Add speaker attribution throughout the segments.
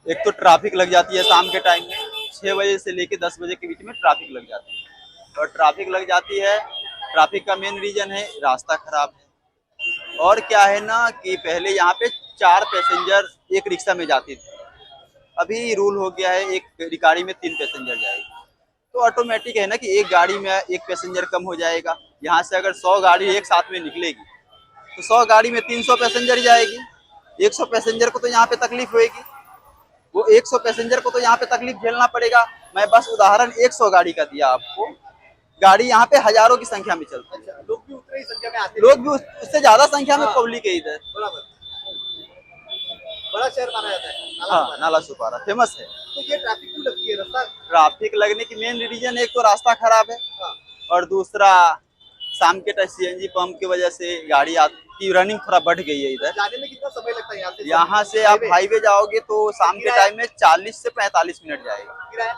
Speaker 1: एक तो ट्रैफिक लग जाती है शाम के टाइम में, 6 बजे से लेके 10 बजे के बीच में ट्रैफिक लग जाती है। और ट्रैफिक लग जाती है, ट्रैफिक का मेन रीजन है रास्ता खराब है। और क्या है ना कि पहले यहाँ पे 4 पैसेंजर एक रिक्शा में जाते थे, अभी रूल हो गया है एक गाड़ी में 3 पैसेंजर जाएगी। तो ऑटोमेटिक है ना कि एक गाड़ी में एक पैसेंजर कम हो जाएगा। यहाँ से अगर 100 गाड़ी एक साथ में निकलेगी तो 100 गाड़ी में 300 पैसेंजर जाएगी। 100 पैसेंजर को तो यहाँ पे तकलीफ होगी, वो 100 पैसेंजर को तो यहाँ पे तकलीफ झेलना पड़ेगा। मैं बस उदाहरण 100 गाड़ी का दिया आपको, गाड़ी यहाँ पे हजारों की संख्या में चलती है।
Speaker 2: अच्छा, लोग भी उतनी ही संख्या में आते
Speaker 1: लोग भी उससे ज्यादा संख्या में पब्लिक है इधर।
Speaker 2: बराबर। बड़ा शहर माना जाता है
Speaker 1: हाँ, नाला सुपारा फेमस है।
Speaker 2: तो ये ट्रैफिक क्यों लगती है? रास्ता
Speaker 1: ट्रैफिक लगने की मेन रीजन एक तो रास्ता खराब है,
Speaker 2: हाँ,
Speaker 1: और दूसरा शाम के टाइम सीएनजी पंप की वजह से गाड़ी की रनिंग थोड़ा बढ़ गई है इधर।
Speaker 2: जाने में कितना समय लगता है यहाँ से?
Speaker 1: यहाँ से आप हाईवे जाओगे तो शाम के टाइम में 40 से 45 मिनट जाएगा।
Speaker 2: किराया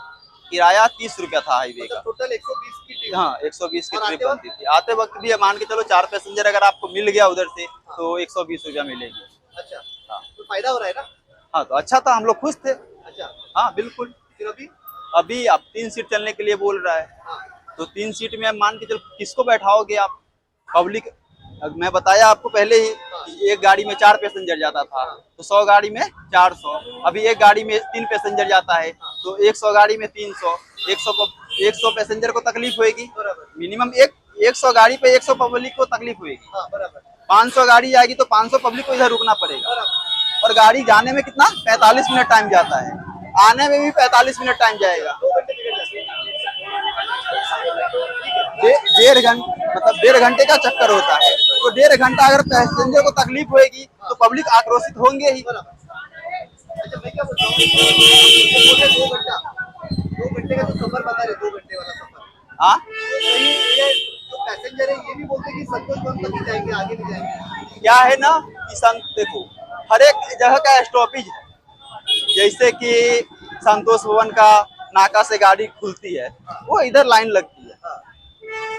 Speaker 1: किराया 30 रुपया था हाईवे का।
Speaker 2: टोटल 120 की ट्रिप।
Speaker 1: हाँ, 120 की
Speaker 2: और
Speaker 1: ट्रिप
Speaker 2: आते
Speaker 1: बनती थी। आते वक्त भी मान के चलो 4 पैसेंजर अगर आपको मिल गया उधर से तो 120 रुपया मिलेगी।
Speaker 2: अच्छा,
Speaker 1: हाँ
Speaker 2: तो फायदा हो रहा है ना?
Speaker 1: हाँ, तो अच्छा था, हम लोग खुश थे।
Speaker 2: अच्छा,
Speaker 1: हाँ बिल्कुल।
Speaker 2: फिर अभी
Speaker 1: अभी अब 3 सीट चलने के लिए बोल रहा है,
Speaker 2: हाँ,
Speaker 1: तो 3 सीट में मान के चलो किसको बैठाओगे आप? पब्लिक, मैं बताया आपको पहले ही कि एक गाड़ी में 4 पैसेंजर जाता था, तो 100 गाड़ी में 400। अभी एक गाड़ी में 3 पैसेंजर जाता है तो 100 गाड़ी में 300। 100 पैसेंजर को तकलीफ होगी
Speaker 2: बराबर।
Speaker 1: मिनिमम। 100 गाड़ी पे 100 पब्लिक को तकलीफ होगी।
Speaker 2: हाँ, बराबर
Speaker 1: 500 गाड़ी आएगी तो 500 पब्लिक को इधर रुकना पड़ेगा।
Speaker 2: बराबर।
Speaker 1: और गाड़ी जाने में कितना 45 मिनट टाइम जाता है, आने में भी 45 मिनट टाइम जाएगा।
Speaker 2: 2 घंटे बिगड़ जाते हैं।
Speaker 1: 1.5 घंटे मतलब 1.5 घंटे का चक्कर होता है। तो 1.5 घंटा अगर पैसेंजर को तकलीफ होगी तो पब्लिक आक्रोशित होंगे ही।
Speaker 2: बराबर। अच्छा, मैं क्या बोल रहा हूँ, ये बोल रहे 2 घंटे का जो सफर बता रहे, 2 घंटे वाला सफर,
Speaker 1: हाँ,
Speaker 2: तो कहीं ये जो पैसेंजर है ये भी बोलते हैं कि संतोष भवन तक ही जाएंगे, आगे नहीं जाएंगे।
Speaker 1: क्या है ना कि देखो हर एक जगह का स्टॉपेज है। जैसे कि संतोष भवन का नाका से गाड़ी खुलती है, वो इधर लाइन लगती है।
Speaker 2: हाँ,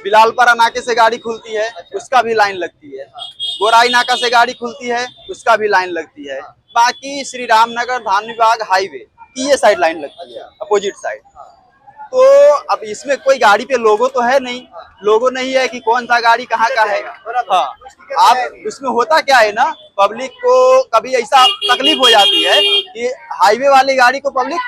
Speaker 1: बिलालपारा नाके से गाड़ी खुलती है, उसका भी लाइन लगती है। गोराई नाका से गाड़ी खुलती है, उसका भी लाइन लगती है। बाकी श्री रामनगर धाम विभाग हाईवे की ये साइड लाइन लगती है, अपोजिट साइड। तो अब इसमें कोई गाड़ी पे लोगो तो है नहीं, लोगो नहीं है कि कौन सा गाड़ी कहाँ का है। हाँ, आप उसमें होता क्या है ना, पब्लिक को कभी ऐसा तकलीफ हो जाती है कि हाईवे वाली गाड़ी को पब्लिक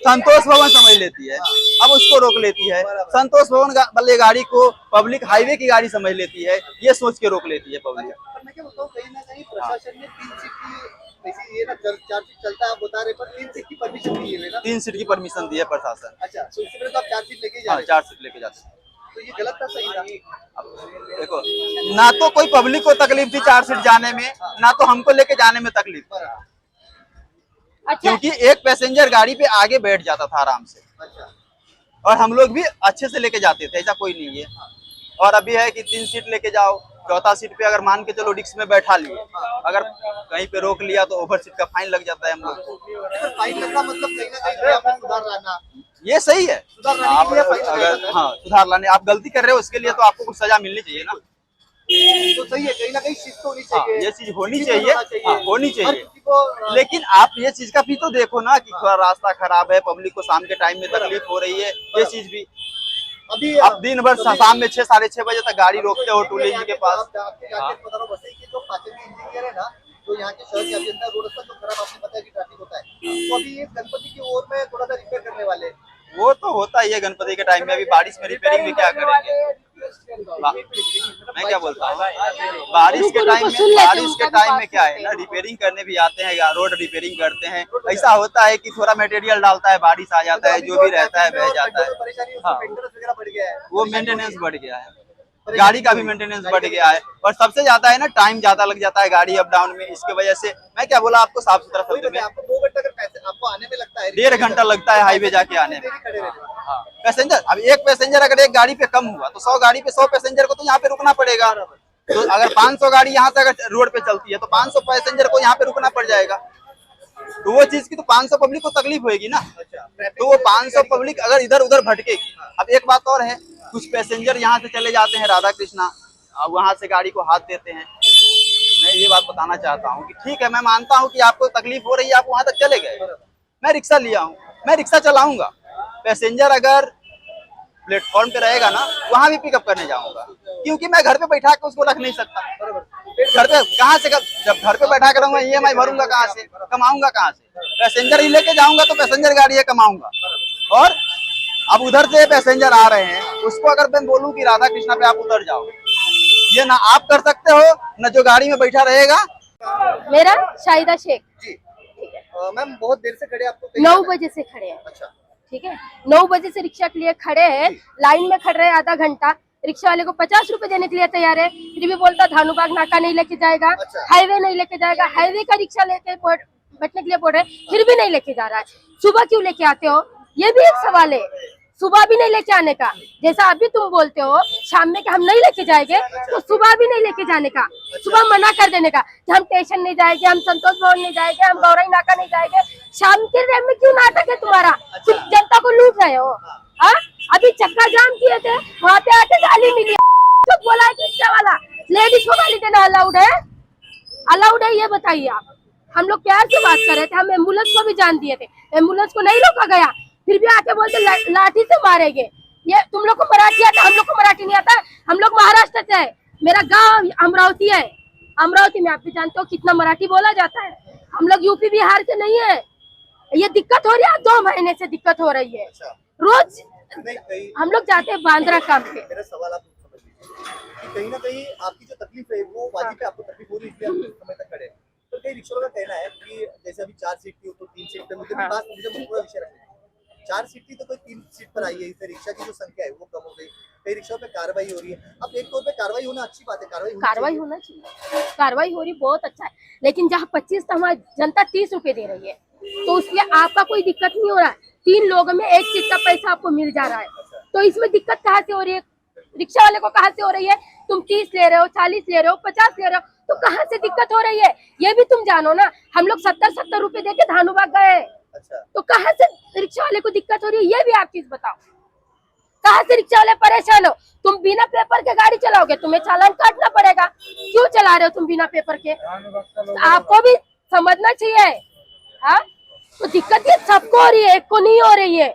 Speaker 1: संतोष भवन समझ लेती है, अब उसको रोक लेती है। संतोष भवन वाली गाड़ी को पब्लिक हाईवे की गाड़ी समझ लेती है, ये सोच के रोक लेती है पब्लिक।
Speaker 2: पर मैं क्या बोलता हूँ, कहीं ना कहीं प्रशासन ने 3 सीट की, वैसे ये ना 4 सीट चलता है आप बता रहे, पर 3 सीट की परमिशन दी है ना?
Speaker 1: 3 सीट की परमिशन दी है प्रशासन।
Speaker 2: अच्छा, तो इससे पहले तो आप 4 सीट लेके ही जा
Speaker 1: हाँ,
Speaker 2: रहे
Speaker 1: 4 सीट लेके जाते हैं।
Speaker 2: तो ये गलत था, सही था?
Speaker 1: अब देखो, ना तो कोई पब्लिक को तकलीफ थी 4 सीट जाने में, ना तो हमको लेके जाने में तकलीफ थी।
Speaker 3: अच्छा,
Speaker 1: क्योंकि एक पैसेंजर गाड़ी पे आगे बैठ जाता था आराम से,
Speaker 2: अच्छा,
Speaker 1: और हम लोग भी अच्छे से लेके जाते थे, ऐसा कोई नहीं है। और अभी है कि 3 सीट लेके जाओ, चौथा सीट पे अगर मान के चलो रिक्स में बैठा लिए, अगर कहीं पे रोक लिया तो ओवर सीट का फाइन लग जाता है हम लोग को।
Speaker 2: फाइन लगना मतलब कहीं ना कहीं यहाँ पे सुधार लाना,
Speaker 1: ये सही है।
Speaker 2: सुधार लाने
Speaker 1: आप
Speaker 2: के लिए फाइन
Speaker 1: अगर
Speaker 2: लगाना।
Speaker 1: हाँ सुधार लाने आप गलती कर रहे हो, उसके लिए तो आपको कुछ सजा मिलनी चाहिए ना।
Speaker 2: तो सही है, कहीं ना कहीं शिस्त होनी
Speaker 1: हाँ,
Speaker 2: चाहिए,
Speaker 1: ये चीज होनी
Speaker 2: डिसिप्लिन
Speaker 1: चाहिए।
Speaker 2: होना चाहिए।
Speaker 1: हाँ, होनी
Speaker 2: हर
Speaker 1: चाहिए।
Speaker 2: किसी को
Speaker 1: लेकिन आप ये चीज का भी तो देखो ना कि थोड़ा रास्ता खराब है, पब्लिक को शाम के टाइम में तकलीफ हो रही है, ये चीज भी।
Speaker 2: अभी
Speaker 1: आप दिन भर शाम में 6 साढ़े 6 बजे तक गाड़ी रोकते हो टूल इंजन के पास।
Speaker 2: जो पाचन के इंजीनियर है ना, जो यहाँ के शहर के अभियंता, रोड रास्ता जो खराब, आपने बताया कि ट्रैफिक होता है, तो अभी ये गणपति की ओर में थोड़ा सा रिपेयर करने वाले हैं।
Speaker 1: वो तो होता ही है गणपति के टाइम में। अभी बारिश में रिपेयरिंग भी क्या करेंगे? मैं क्या बोलता हूँ, बारिश के टाइम में क्या है ना, रिपेयरिंग करने भी आते हैं, रोड रिपेयरिंग करते हैं। ऐसा होता है कि थोड़ा मटेरियल डालता है, बारिश आ जाता है, जो भी रहता है बह जाता है। हाँ,
Speaker 2: वगैरह बढ़ गया है,
Speaker 1: वो मेंटेनेंस बढ़ गया है, गाड़ी का भी मेंटेनेंस बढ़ गया है। और सबसे ज्यादा है ना, टाइम ज्यादा लग जाता है गाड़ी अप डाउन में, इसके वजह से। मैं क्या बोला आपको साफ सुथरा शब्द में,
Speaker 2: आपको 2 घंटे अगर पैसे आपको आने में लगता है,
Speaker 1: 1.5 घंटा लगता है हाईवे जाके आने में।
Speaker 2: खड़े रहने।
Speaker 1: हाँ, पैसेंजर अब एक पैसेंजर अगर एक गाड़ी पे कम हुआ तो 100 गाड़ी पे 100 पैसेंजर को तो यहाँ पे रुकना पड़ेगा। तो अगर 500 गाड़ी यहाँ से अगर रोड पे चलती है तो 500 पैसेंजर को यहाँ पे रुकना पड़ जाएगा। तो वो चीज की तो 500 पब्लिक को तकलीफ होगी ना। तो वो 500 पब्लिक अगर इधर उधर भटकेगी। अब एक बात और है, कुछ पैसेंजर यहाँ से चले जाते हैं राधा कृष्णा, वहां से गाड़ी को हाथ देते हैं, मैं ये बात बताना चाहता हूँ कि ठीक है, मैं मानता हूँ कि आपको तकलीफ हो रही है, आप वहां तक चले गए, मैं रिक्शा लिया हूँ, मैं रिक्शा चलाऊंगा, पैसेंजर अगर प्लेटफॉर्म पे रहेगा ना, वहां भी पिकअप करने जाऊंगा, क्योंकि मैं घर पे बैठा के उसको रख नहीं सकता। घर पे कहाँ से जब घर पे बैठा करूंगा, EMI भरूंगा कहाँ से, कमाऊंगा कहाँ से? पैसेंजर ही लेके जाऊंगा तो पैसेंजर गाड़ी है, कमाऊंगा। और अब उधर से पैसेंजर आ रहे हैं, उसको अगर मैं बोलूं कि राधा कृष्णा पे आप उतर जाओ, ये ना आप कर सकते हो, ना जो गाड़ी में बैठा रहेगा।
Speaker 3: मेरा शाहिदा शेख।
Speaker 2: जी मैम, बहुत देर से खड़े, आपको
Speaker 3: 9 बजे से खड़े हैं।
Speaker 2: अच्छा,
Speaker 3: ठीक है, 9 बजे से रिक्शा के लिए खड़े हैं, लाइन में खड़ रहे हैं आधा घंटा। रिक्शा वाले को 50 रुपए देने के लिए तैयार है, फिर भी बोलता धानुबाग नाका नहीं लेके जाएगा,
Speaker 2: अच्छा।
Speaker 3: हाईवे नहीं लेके जाएगा, हाईवे का रिक्शा लेके बैठने के लिए बोल रहे, फिर भी नहीं लेके जा रहा है। सुबह क्यों लेके आते हो, ये भी एक सवाल है। सुबह भी नहीं लेके आने का, जैसा अभी तुम बोलते हो शाम में कि हम नहीं लेके जाएंगे, तो सुबह भी नहीं लेके जाने का, सुबह मना कर देने का कि हम स्टेशन नहीं जाएंगे, हम संतोष भवन नहीं जाएंगे, हम गौरई नाका नहीं जाएंगे। शाम के टाइम में क्यों नाटक है तुम्हारा? तुम जनता को लूट रहे हो। हाँ, अभी चक्का जाम किए थे, वहाँ पे आके गाली मिली, तो बोला है रिक्शा वाला लेडीज को गाली देना अलाउड है? अलाउड है? ये बताइए आप। हम लोग प्यार से बात कर रहे थे, हम एम्बुलेंस को भी जान दिए थे, एम्बुलेंस को नहीं रोका गया, फिर भी आके बोलते लाठी से मारेंगे। ये तुम लोग को मराठी आता, हम लोग को मराठी नहीं आता। हम लोग महाराष्ट्र से है, मेरा गांव अमरावती है, अमरावती में आप भी जानते हो कितना मराठी बोला जाता है। हम लोग यूपी बिहार से नहीं है। ये दिक्कत हो रही है, 2 महीने से दिक्कत हो रही है। रोज हम लोग जाते हैं बांद्रा काम पे।
Speaker 2: मेरा सवाल आप समझ लीजिए कि कहीं ना कहीं आपकी जो तकलीफ है वो वाजिब है, आपको तकलीफ हो रही है, इसलिए आप इस समय तक खड़े हैं। तो कई रिक्शा का कहना है कि जैसे अभी 4 सीट थी तो 3 सीट पे, मुझे पूरा विषय रखना है। 4 सीट थी तो कोई 3 सीट पर आई है, इससे रिक्शा की जो संख्या है वो कम हो गई, कई रिक्शा पे कार्रवाई हो रही है। अब एक तौर पे कार्रवाई होना अच्छी बात है, कार्रवाई
Speaker 3: होना चाहिए, कार्रवाई हो रही बहुत अच्छा है, लेकिन जहाँ 25 था वहाँ जनता 30 रुपए दे रही है, तो उसलिए आपका कोई दिक्कत नहीं हो रहा है। 3 लोगों में 1 सीट का पैसा आपको मिल जा रहा है, तो इसमें दिक्कत कहाँ से हो रही है? रिक्शा वाले को कहाँ से हो रही है? तुम 30 ले रहे हो, 40 ले रहे हो, 50 ले रहे हो, तो कहाँ से दिक्कत हो रही है? ये भी तुम जानो ना। हम लोग 70-70 रुपए दे के धानुबाग गए, तो कहाँ से रिक्शा वाले को दिक्कत हो रही है? ये भी आप चीज बताओ, कहाँ से रिक्शा वाले परेशान हो? तुम बिना पेपर के गाड़ी चलाओगे, तुम्हें चालान काटना पड़ेगा। क्यों चला रहे हो तुम बिना पेपर के? आपको भी समझना चाहिए। हाँ, तो दिक्कत ये सबको हो रही है, एक को नहीं हो रही है।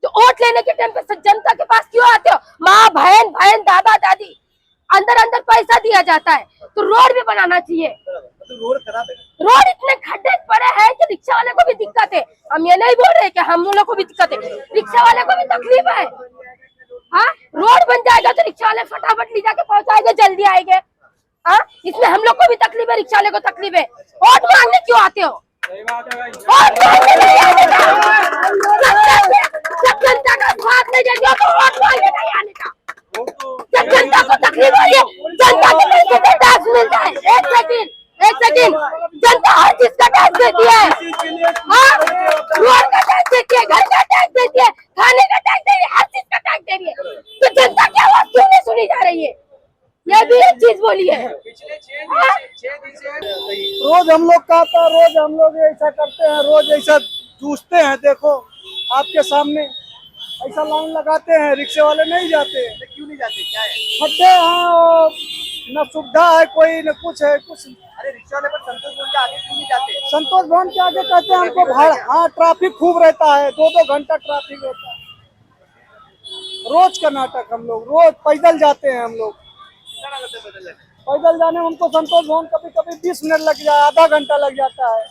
Speaker 3: तो वोट लेने के टाइम पे जनता के पास क्यों आते हो? माँ बहन दादा दादी, अंदर पैसा दिया जाता है, तो रोड भी बनाना चाहिए।
Speaker 2: तो रोड खराब है,
Speaker 3: रोड इतने खड्डे पड़े हैं कि रिक्शा वाले को भी दिक्कत है। हम ये नहीं बोल रहे कि हम लोगों को भी दिक्कत है, रिक्शा वाले को भी तकलीफ है। हाँ, रोड बन जाएगा तो रिक्शा वाले फटाफट ले जाके पहुंचाएंगे, जल्दी आएंगे। हाँ, इसमें हम लोग को भी तकलीफ है, रिक्शा वाले को तकलीफ है। वोट मांगने क्यों आते हो? वोट मांगने नहीं आने का, जब जनता का साथ नहीं देंगे तो वोट मांगने नहीं आने का। जब जनता को तकलीफ हो रही है, जनता के पैसे से टैक्स मिलता है। एक सेकंड, जनता हर चीज का टैक्स देती है। हाँ, रोड का टैक्स देती है, घर का टैक्स देती है, खाने का टैक्स दे रही है, हर चीज का टैक्स दे रही है, तो जनता की आवाज क्यों नहीं सुनी जा रही है? ये भी एक चीज बोली है।
Speaker 4: रोज हम लोग का आता, रोज हम लोग ऐसा करते हैं, रोज ऐसा जूझते हैं। देखो आपके सामने ऐसा लाइन लगाते हैं, रिक्शे वाले नहीं जाते।
Speaker 2: क्यों नहीं जाते, क्या है?
Speaker 4: खड्डे हैं, न सुविधा है कोई, न कुछ है कुछ।
Speaker 2: अरे रिक्शा वाले पर संतोष भवन के आगे क्यों नहीं जाते?
Speaker 4: संतोष भवन के आगे कहते हैं हमको भाड़ा। हाँ, ट्रैफिक खूब रहता है, 2-2 घंटा ट्रैफिक रहता है। रोज का नाटक, हम लोग रोज पैदल जाते हैं। हम लोग पैदल जाने में हमको संतोष भवन कभी 20 मिनट लग जाए, आधा घंटा लग जाता है।